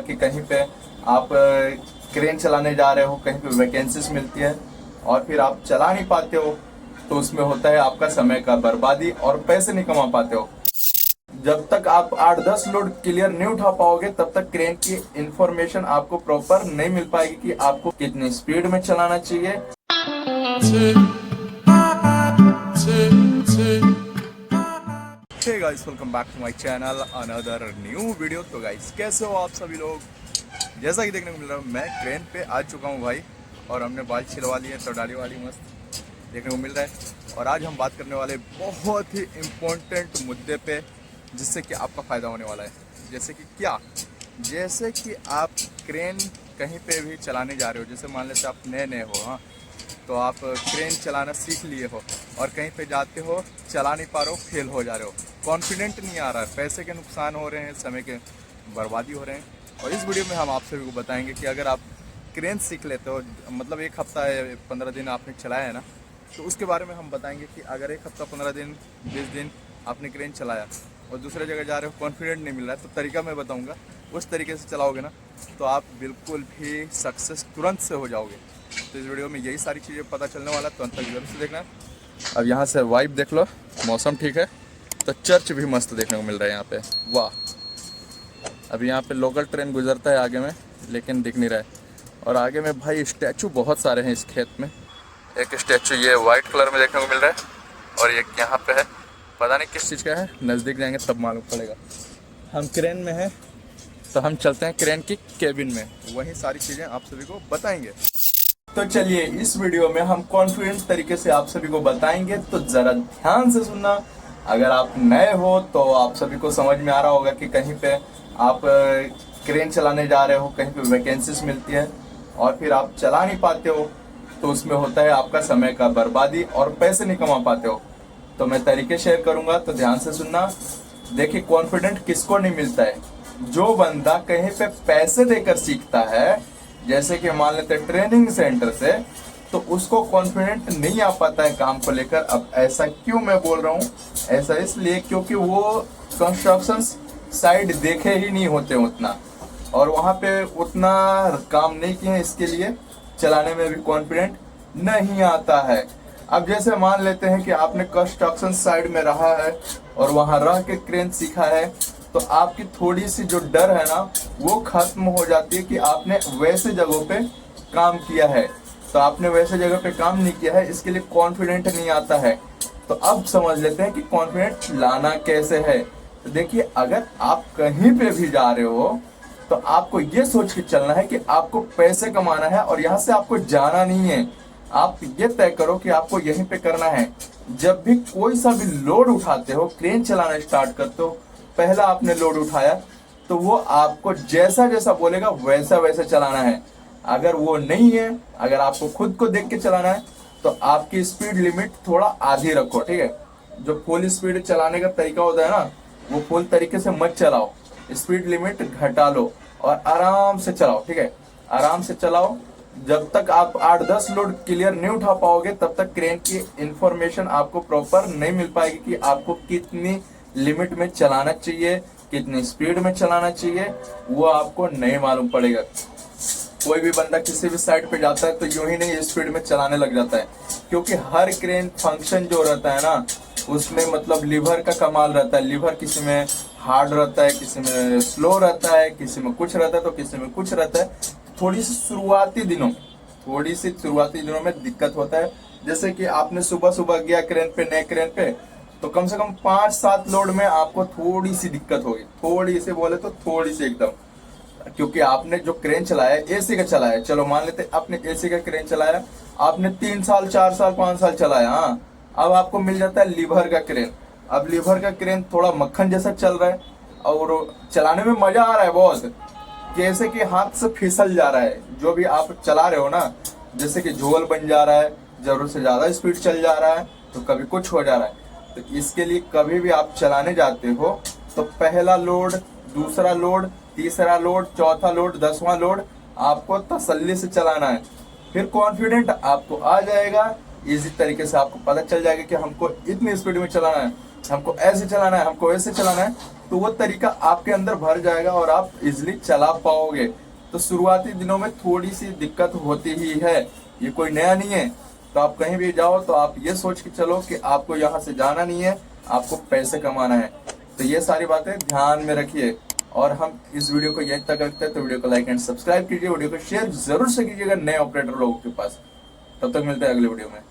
कि कहीं पे आप क्रेन चलाने जा रहे हो, कहीं पे वैकेंसीज मिलती है और फिर आप चला नहीं पाते हो, तो उसमें होता है आपका समय का बर्बादी और पैसे नहीं कमा पाते हो। जब तक आप 8-10 लोड क्लियर नहीं उठा पाओगे तब तक क्रेन की इंफॉर्मेशन आपको प्रॉपर नहीं मिल पाएगी कि आपको कितनी स्पीड में चलाना चाहिए। Hey guys, welcome back to my channel, another new video. तो गाइस, कैसे हो आप सभी लोग? जैसा कि देखने को मिल रहा है, मैं क्रेन पे आ चुका हूँ भाई, और हमने बाल छिलवा लिए तो दाढ़ी वाली मस्त देखने को मिल रहा है। और आज हम बात करने वाले बहुत ही इम्पोर्टेंट मुद्दे पे, जिससे कि आपका फ़ायदा होने वाला है। जैसे कि क्या? जैसे कि आप क्रेन कहीं पे भी चलाने जा रहे हो, जैसे मान लेते आप नए हो, हाँ, तो आप क्रेन चलाना सीख लिए हो और कहीं पे जाते हो, चला नहीं पा रहे हो, फेल हो जा रहे हो, कॉन्फिडेंट नहीं आ रहा है, पैसे के नुकसान हो रहे हैं, समय के बर्बादी हो रहे हैं। और इस वीडियो में हम आप सभी को बताएंगे कि अगर आप क्रेन सीख लेते हो, मतलब 1 हफ्ता या 15 दिन आपने चलाया है ना, तो उसके बारे में हम बताएंगे कि अगर 1 हफ्ता 15 दिन 20 दिन आपने क्रेन चलाया और दूसरे जगह जा रहे हो, कॉन्फिडेंट नहीं मिल रहा है, तो तरीका मैं बताऊंगा, उस तरीके से चलाओगे ना तो आप बिल्कुल भी सक्सेस तुरंत से हो जाओगे। तो इस वीडियो में यही सारी चीज़ें पता चलने वाला है, तो अंत तक जरूर से देखना। अब यहाँ से वाइब देख लो, मौसम ठीक है, तो चर्च भी मस्त देखने को मिल रहा है यहाँ पे, वाह। अभी यहाँ पे लोकल ट्रेन गुजरता है आगे में, लेकिन दिख नहीं रहा है। और आगे में भाई स्टैचू बहुत सारे हैं इस खेत में। एक स्टैचू ये वाइट कलर में देखने को मिल रहा है, और एक यहाँ पे है, पता नहीं किस चीज़ का है, नज़दीक जाएंगे तब मालूम पड़ेगा। हम क्रेन में हैं, तो हम चलते हैं क्रेन की केबिन में, वहीं सारी चीज़ें आप सभी को बताएंगे। तो चलिए, इस वीडियो में हम कॉन्फिडेंट तरीके से आप सभी को बताएंगे, तो ज़रा ध्यान से सुनना। अगर आप नए हो तो आप सभी को समझ में आ रहा होगा कि कहीं पे आप क्रेन चलाने जा रहे हो, कहीं पे वैकेंसीज मिलती है और फिर आप चला नहीं पाते हो, तो उसमें होता है आपका समय का बर्बादी और पैसे नहीं कमा पाते हो। तो मैं तरीके शेयर करूंगा, तो ध्यान से सुनना। देखिए, कॉन्फिडेंट किसको नहीं मिलता है? जो बंदा कहीं पे पैसे देकर सीखता है, जैसे कि मान लेते हैं ट्रेनिंग सेंटर से, तो उसको कॉन्फिडेंट नहीं आ पाता है काम को लेकर। अब ऐसा क्यों मैं बोल रहा हूँ? ऐसा इसलिए क्योंकि वो कंस्ट्रक्शन साइड देखे ही नहीं होते उतना, और वहाँ पे उतना काम नहीं किए हैं, इसके लिए चलाने में भी कॉन्फिडेंट नहीं आता है। अब जैसे मान लेते हैं कि आपने कंस्ट्रक्शन साइड में रहा है और वहाँ रह के क्रेन सीखा है, तो आपकी थोड़ी सी जो डर है ना, वो खत्म हो जाती है कि आपने वैसे जगहों पे काम किया है। तो आपने वैसे जगह पे काम नहीं किया है, इसके लिए कॉन्फिडेंट नहीं आता है। तो अब समझ लेते हैं कि कॉन्फिडेंट लाना कैसे है। तो देखिए, अगर आप कहीं पे भी जा रहे हो तो आपको ये सोच के चलना है कि आपको पैसे कमाना है, और यहाँ से आपको जाना नहीं है। आप ये तय करो कि आपको यहीं पे करना है। जब भी कोई सा भी लोड उठाते हो, क्रेन चलाना स्टार्ट करते हो, पहला आपने लोड उठाया तो वो आपको जैसा जैसा बोलेगा वैसा वैसा चलाना है। अगर वो नहीं है, अगर आपको खुद को देख के चलाना है, तो आपकी स्पीड लिमिट थोड़ा आधी रखो, ठीक है? जो फुल स्पीड चलाने का तरीका होता है ना, वो फुल तरीके से मत चलाओ, स्पीड लिमिट घटा लो और आराम से चलाओ, ठीक है? आराम से चलाओ। जब तक आप 8-10 लोड क्लियर नहीं उठा पाओगे तब तक क्रेन की इंफॉर्मेशन आपको प्रॉपर नहीं मिल पाएगी कि आपको कितनी लिमिट में चलाना चाहिए, कितनी स्पीड में चलाना चाहिए, वो आपको नहीं मालूम पड़ेगा। कोई भी बंदा किसी भी साइड पे जाता है तो यूं ही नहीं स्पीड में चलाने लग जाता है, क्योंकि हर क्रेन फंक्शन जो रहता है ना, उसमें मतलब लीवर का कमाल रहता है। लीवर किसी में हार्ड रहता है, किसी में स्लो रहता है, किसी में कुछ रहता है तो किसी में कुछ रहता है। थोड़ी सी शुरुआती दिनों में दिक्कत होता है। जैसे कि आपने सुबह सुबह गया क्रेन पे, नए क्रेन पे, तो कम से कम 5-7 लोड में आपको थोड़ी सी दिक्कत होगी, थोड़ी सी बोले तो थोड़ी सी एकदम, क्योंकि आपने जो क्रेन चलाया एसी का चलाया। चलो मान लेते आपने एसी का क्रेन चलाया, आपने 3 साल 4 साल 5 साल चलाया, हाँ, अब आपको मिल जाता है लीवर का क्रेन। अब लीवर का क्रेन थोड़ा मक्खन जैसा चल रहा है और चलाने में मजा आ रहा है बहुत, जैसे कि हाथ से फिसल जा रहा है। जो भी आप चला रहे हो ना, जैसे कि झोल बन जा रहा है, जरूरत से ज्यादा स्पीड चल जा रहा है, तो कभी कुछ हो जा रहा है। तो इसके लिए कभी भी आप चलाने जाते हो तो पहला लोड, दूसरा लोड, तीसरा लोड, चौथा लोड, 10वां लोड आपको तसल्ली से चलाना है। फिर कॉन्फिडेंट आपको आ जाएगा, इसी तरीके से आपको पता चल जाएगा कि हमको इतनी स्पीड में चलाना है, हमको ऐसे चलाना है, हमको ऐसे चलाना है। तो वो तरीका आपके अंदर भर जाएगा और आप इजिली चला पाओगे। तो शुरुआती दिनों में थोड़ी सी दिक्कत होती ही है, ये कोई नया नहीं है। तो आप कहीं भी जाओ तो आप ये सोच के चलो कि आपको यहाँ से जाना नहीं है, आपको पैसे कमाना है। तो ये सारी बातें ध्यान में रखिए। और हम इस वीडियो को यहीं तक रखते हैं, तो वीडियो को लाइक एंड सब्सक्राइब कीजिए, वीडियो को शेयर जरूर से कीजिएगा नए ऑपरेटर लोगों के पास। तब तक मिलते हैं अगले वीडियो में।